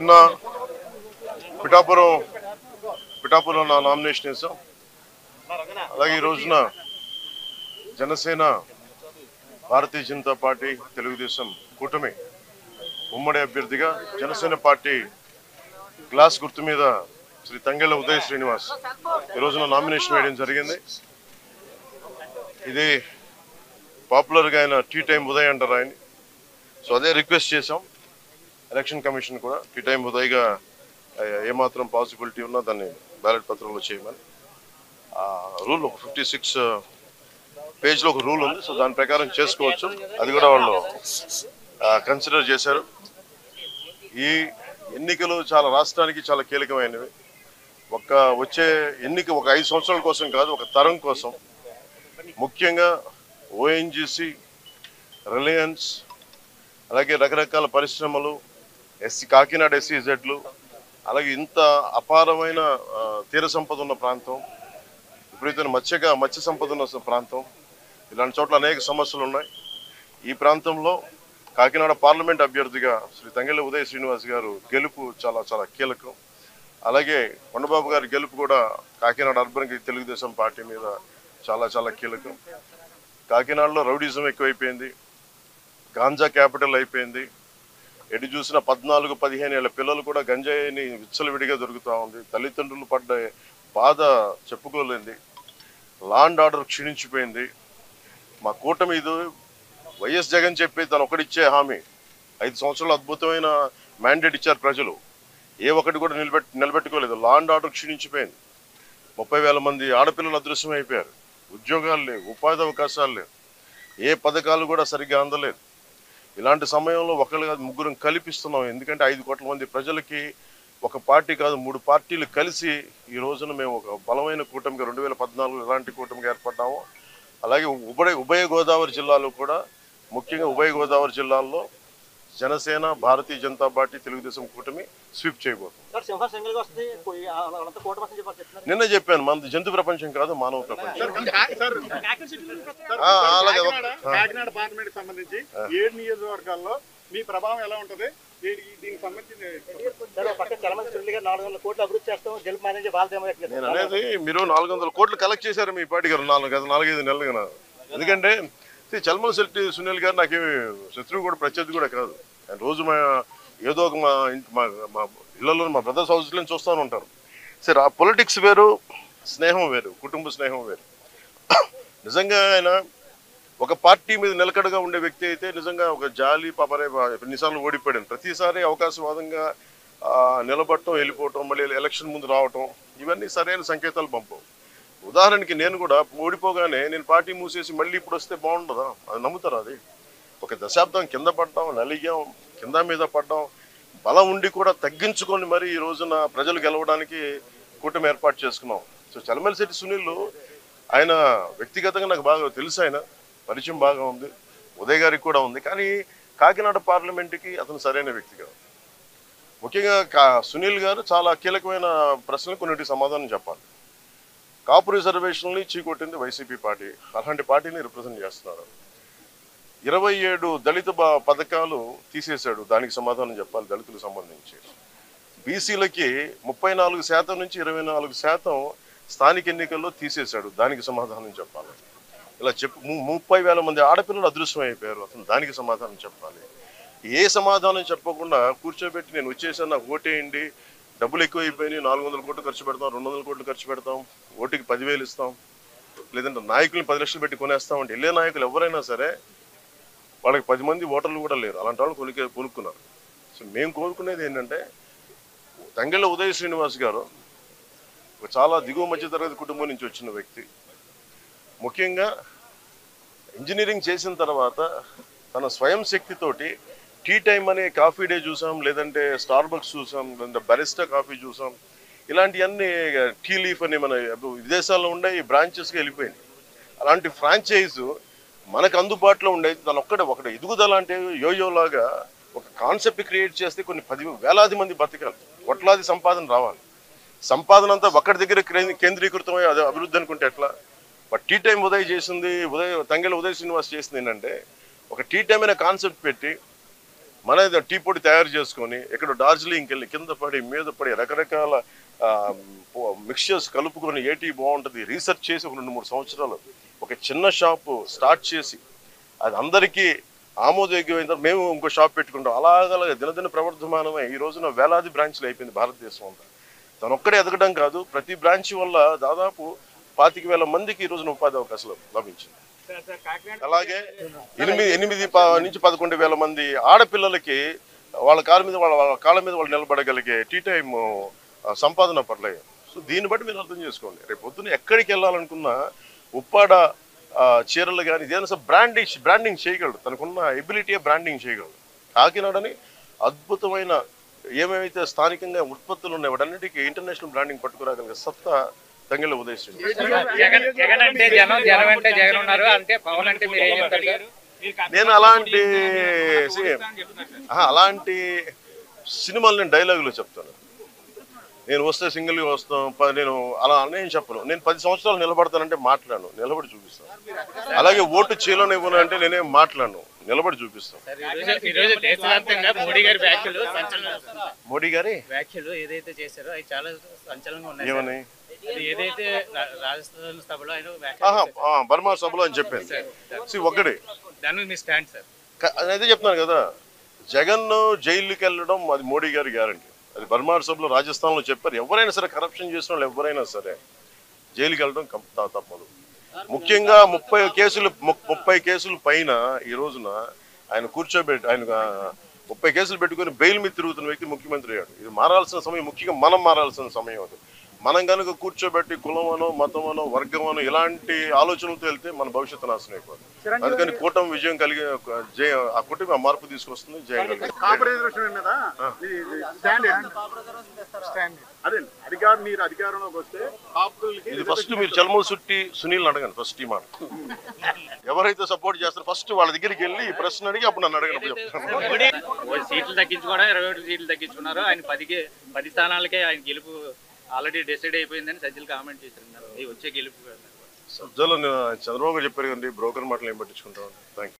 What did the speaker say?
నిన్న పిఠాపురం నా నామినేషన్ వేసాం. అలాగే ఈ రోజున జనసేన, భారతీయ జనతా పార్టీ, తెలుగుదేశం కూటమి ఉమ్మడి అభ్యర్థిగా జనసేన పార్టీ గ్లాస్ గుర్తు మీద శ్రీ తంగెళ్ళ ఉదయ్ శ్రీనివాస్ ఈ రోజున నామినేషన్ వేయడం జరిగింది. ఇది పాపులర్గా ఆయన టీ టైం ఉదయ్ అంటారు ఆయన. సో అదే రిక్వెస్ట్ చేసాం ఎలక్షన్ కమిషన్ కూడా, టీ టైం ఉదయ్గా ఏమాత్రం పాసిబిలిటీ ఉన్నా దాన్ని బ్యాలెట్ పత్రంలో చేయమని. రూల్ ఒక 56 పేజ్లో ఒక రూల్ ఉంది. సో దాని ప్రకారం చేసుకోవచ్చు. అది కూడా వాళ్ళు కన్సిడర్ చేశారు. ఈ ఎన్నికలు చాలా రాష్ట్రానికి చాలా కీలకమైనవి. వచ్చే ఎన్నిక ఒక 5 సంవత్సరాల కోసం కాదు, ఒక తరం కోసం. ముఖ్యంగా ఓఎన్జీసీ, రిలయన్స్, అలాగే రకరకాల పరిశ్రమలు, కాకినాడ SEZలు, అలాగే ఇంత అపారమైన తీర సంపద ఉన్న ప్రాంతం, విపరీతమైన మత్స్య సంపద ఉన్న ప్రాంతం, ఇలాంటి చోట్ల అనేక సమస్యలు ఉన్నాయి. ఈ ప్రాంతంలో కాకినాడ పార్లమెంట్ అభ్యర్థిగా శ్రీ తంగెళ్ళ ఉదయ్ శ్రీనివాస్ గారు గెలుపు చాలా చాలా కీలకం. అలాగే కొండబాబు గారి గెలుపు కూడా కాకినాడ అర్బన్కి తెలుగుదేశం పార్టీ మీద చాలా చాలా కీలకం. కాకినాడలో రౌడీజం ఎక్కువైపోయింది, గాంజా క్యాపిటల్ అయిపోయింది. ఎటు చూసిన 14-15 ఏళ్ల పిల్లలు కూడా గంజాయిని విచ్చలవిడిగా దొరుకుతూ ఉంది. తల్లిదండ్రులు పడ్డ బాధ చెప్పుకోలేంది. Law and order క్షీణించిపోయింది. మా కూటమి ఇది వైఎస్ జగన్ చెప్పి తను ఒకటిచ్చే హామీ, 5 సంవత్సరాలు అద్భుతమైన మ్యాండేట్ ఇచ్చారు ప్రజలు. ఏ ఒక్కటి కూడా నిలబెట్టుకోలేదు. Law and order క్షీణించిపోయింది. 30,000 మంది ఆడపిల్లలు అదృశ్యం అయిపోయారు. ఉద్యోగాలు లేవు, ఉపాధి అవకాశాలు లేవు, ఏ పథకాలు కూడా సరిగ్గా అందలేదు. ఇలాంటి సమయంలో ఒకళ్ళు కాదు, ముగ్గురం కల్పిస్తున్నాం. ఎందుకంటే 5 కోట్ల మంది ప్రజలకి ఒక పార్టీ కాదు, 3 పార్టీలు కలిసి ఈ రోజున మేము ఒక బలమైన కూటమిగా 2014 ఎలాంటి కూటమిగా ఏర్పడ్డాము. అలాగే ఉభయ గోదావరి జిల్లాలో కూడా, ముఖ్యంగా ఉభయ గోదావరి జిల్లాల్లో జనసేన, భారతీయ జనతా పార్టీ, తెలుగుదేశం కూటమి స్వీప్ చేయబోతుంది. నిన్న చెప్పాను, మనది జంతు ప్రపంచం కాదు, మానవ ప్రపంచం. కాకినాడ పార్లమెంట్ సంబంధించి 7 నియోజకవర్గాల్లో మీ ప్రభావం ఎలా ఉంటది? నేను అనేది, మీరు 400 కోట్లు కలెక్ట్ చేశారు మీ పార్టీ గారు 4-5 నెలలుగా. ఎందుకంటే చల్మల శెట్టి సునీల్ గారు నాకేమి శత్రువు కూడా, ప్రత్యర్థి కూడా కాదు. ఆయన రోజు ఏదో ఒక మా ఇళ్లలో, మా బ్రదర్స్ హౌస్లో చూస్తూనే ఉంటారు. సరే, ఆ పొలిటిక్స్ వేరు, స్నేహం వేరు, కుటుంబ స్నేహం వేరు. నిజంగా ఆయన ఒక పార్టీ మీద నిలకడగా ఉండే వ్యక్తి అయితే నిజంగా ఒక జాలి పాపరే. ఎన్నిసార్లు ఓడిపోయాడు, ప్రతిసారి అవకాశవాదంగా నిలబడటం, వెళ్ళిపోవటం, మళ్ళీ ఎలక్షన్ ముందు రావటం, ఇవన్నీ సరైన సంకేతాలు పంపవు. ఉదాహరణకి నేను కూడా ఓడిపోగానే నేను పార్టీ మూసేసి మళ్ళీ ఇప్పుడు వస్తే బాగుండదా? అది నమ్ముతారా? అది ఒక దశాబ్దం కింద పడ్డాం, నలిగాం, కింద మీద పడ్డాం, బలం ఉండి కూడా తగ్గించుకొని మరి ఈ రోజున ప్రజలు గెలవడానికి కూటమి ఏర్పాటు చేసుకున్నాం. సో చలమల శెట్టి సునీల్ ఆయన వ్యక్తిగతంగా నాకు బాగా తెలుసు, ఆయన పరిచయం బాగా ఉంది, ఉదయ్ గారికి కూడా ఉంది. కానీ కాకినాడ పార్లమెంటుకి అతను సరైన వ్యక్తి కాదు. ముఖ్యంగా సునీల్ గారు చాలా కీలకమైన ప్రశ్నలు కొన్నిటికి సమాధానం చెప్పాలి. కాపు రిజర్వేషన్ని చీకొట్టింది వైసీపీ పార్టీ. అలాంటి పార్టీని రిప్రజెంట్ చేస్తున్నారు. 27 దళిత పథకాలు తీసేశాడు, దానికి సమాధానం చెప్పాలి. దళితులకు సంబంధించి బీసీలకి 34% నుంచి 24% స్థానిక ఎన్నికల్లో తీసేశాడు, దానికి సమాధానం చెప్పాలి. ఇలా 30,000 మంది ఆడపిల్లలు అదృశ్యం అయిపోయారు, అతను దానికి సమాధానం చెప్పాలి. ఏ సమాధానం చెప్పకుండా కూర్చోబెట్టి నేను వచ్చేసాను, నాకు ఓటేయండి, డబ్బులు ఎక్కువైపోయినాయి, 400 కోట్లు ఖర్చు పెడతాం, 200 కోట్లు ఖర్చు పెడతాం, ఓటుకి 10,000 ఇస్తాం, లేదంటే నాయకుల్ని 10 లక్షలు పెట్టి కొనేస్తామంటే వెళ్ళే నాయకులు ఎవరైనా సరే వాళ్ళకి 10 మంది ఓటర్లు కూడా లేరు. అలాంటి వాళ్ళు కొనుక్కున్నారు. సో మేము కోరుకునేది ఏంటంటే, తంగెళ్ళ ఉదయ్ శ్రీనివాస్ గారు ఒక చాలా దిగువ మధ్యతరగతి కుటుంబం నుంచి వచ్చిన వ్యక్తి. ముఖ్యంగా ఇంజనీరింగ్ చేసిన తర్వాత తన స్వయం శక్తితోటి టీ టైం అనే కాఫీ డే చూసాం, లేదంటే స్టార్ బక్స్ చూసాం, లేదంటే బరిస్టా కాఫీ చూసాం. ఇలాంటివన్నీ టీ లీఫ్ అని మన విదేశాల్లో ఉండే ఈ బ్రాంచెస్కి వెళ్ళిపోయింది. అలాంటి ఫ్రాంచైజ్ మనకు అందుబాటులో ఉండేది తను ఒకటి ఎదుగుదల అంటే యోయోలాగా ఒక కాన్సెప్ట్ క్రియేట్ చేస్తే కొన్ని 10,000 మంది బతకాలి, కోట్లాది సంపాదన రావాలి. సంపాదన అంతా ఒక్కడి దగ్గర కేంద్రీకృతమై అదే అభివృద్ధి అనుకుంటే ఎట్లా? బట్ టీ టైం ఉదయ్ చేసింది, తంగెళ్ళ ఉదయ్ శ్రీనివాస్ చేసింది ఏంటంటే, ఒక టీ టైం అనే కాన్సెప్ట్ పెట్టి మన టీ పొడి తయారు చేసుకొని ఇక్కడ డార్జిలింగ్కి వెళ్ళి కింద పడి మీద పడి రకరకాల మిక్చర్స్ కలుపుకొని ఏటీ బాగుంటుంది రీసెర్చ్ చేసి ఒక 2-3 సంవత్సరాలు ఒక చిన్న షాపు స్టార్ట్ చేసి అది అందరికీ ఆమోదయోగ్యమైన తర్వాత మేము ఇంకో షాప్ పెట్టుకుంటాం. అలాగ దినదిన ప్రవర్ధమానమై ఈ రోజున వేలాది బ్రాంచ్లు అయిపోయింది భారతదేశం అంతా. తను ఒక్కడే ఎదగడం కాదు, ప్రతి బ్రాంచ్ వల్ల దాదాపు 25,000 మందికి ఈ రోజున ఉపాధి అవకాశాలు లభించింది. అలాగే 8 నుంచి 11,000 మంది ఆడపిల్లలకి వాళ్ళ కాళ్ళ మీద వాళ్ళు నిలబడగలిగే టీ టైమ్ సంపాదన పడలేదు. సో దీన్ని బట్టి మీరు అర్థం చేసుకోండి, రేపు పొద్దున్న ఎక్కడికి వెళ్ళాలనుకున్నా ఉప్పాడ చీరలు కానీ ఏదైనా బ్రాండింగ్ చేయగలడు, తనకున్న ఎబిలిటీ బ్రాండింగ్ చేయగలడు. కాకినాడని అద్భుతమైన ఏమేమైతే స్థానికంగా ఉత్పత్తులు ఉన్నాయి వాటన్నిటికీ ఇంటర్నేషనల్ బ్రాండింగ్ పట్టుకురాగలిగే సత్తా తంగెళ్ళ ఉదయిస్తుంది. నేను అలాంటి సినిమాలు నేను డైలాగులు చెప్తాను. నేను వస్తే సింగిల్గా వస్తాం, నేను అలా నేను చెప్పను. నేను 10 సంవత్సరాలు నిలబడతానంటే మాట్లాడను, నిలబడి చూపిస్తాను. అలాగే ఓటు చేయలోనే ఇవ్వనంటే నేనేం మాట్లాడను, నిలబడి చూపిస్తాను. మోడీ గారి వ్యాఖ్యలు ఏదైతే చేశారో అవి చాలా సంచలనంగా ఉన్నాయి. ఏమని ఏదైతే రాజస్థాన్ సభలో ఆయన బర్మా సభలో అని చెప్పాను. ఒక్కడే దాని మీ స్టాండ్ సార్. అదే చెప్తున్నాను కదా, జగన్ జైలుకి వెళ్ళడం అది మోడీ గారి గ్యారంటీ. అది బర్మార్ సభలో రాజస్థాన్లో చెప్పారు. ఎవరైనా సరే కరప్షన్ చేసిన వాళ్ళు ఎవరైనా సరే జైలుకి వెళ్ళడం తప్పదు. ముఖ్యంగా 30 కేసులు పైన ఈ రోజున ఆయన కూర్చోబెట్టి ఆయన 30 కేసులు పెట్టుకుని బెయిల్ మీద తిరుగుతున్న వ్యక్తి ముఖ్యమంత్రి అయ్యాడు. ఇది మారాల్సిన సమయం, ముఖ్యంగా మనం మారాల్సిన సమయం అది. మనం కనుక కూర్చోబెట్టి కులమనో మతమనో వర్గమనో ఇలాంటి ఆలోచనలతో వెళ్తే మన భవిష్యత్తు నాశనం అయిపోతుంది. అందుకని కూటమి విజయం కలిగి ఆ కూటమి ఆ మార్పు తీసుకొస్తుంది. జయం ఇది ఫస్ట్ మీరు చల్మూలు సుట్టి సునీల్ అడగండి. ఫస్ట్ ఈ మాట ఎవరైతే సపోర్ట్ చేస్తారో ఫస్ట్ వాళ్ళ దగ్గరికి వెళ్ళి ఈ ప్రశ్న అడిగి అప్పుడు నన్ను అడగండి చెప్తాను. సీట్లు తగ్గించుకోవడం 21 సీట్లు తగ్గించుకున్నారు. ఆయన 10 స్థానాలకే ఆయన గెలుపు ఆల్రెడీ డిసైడ్ అయిపోయిందని సజ్జలు కామెంట్ చేస్తున్నారు. వచ్చే గెలుపు సజ్జలు చంద్రబాబు చెప్పారు కదండి, బ్రోకర్ మాటలు ఏం పట్టించుకుంటాం. Thank you.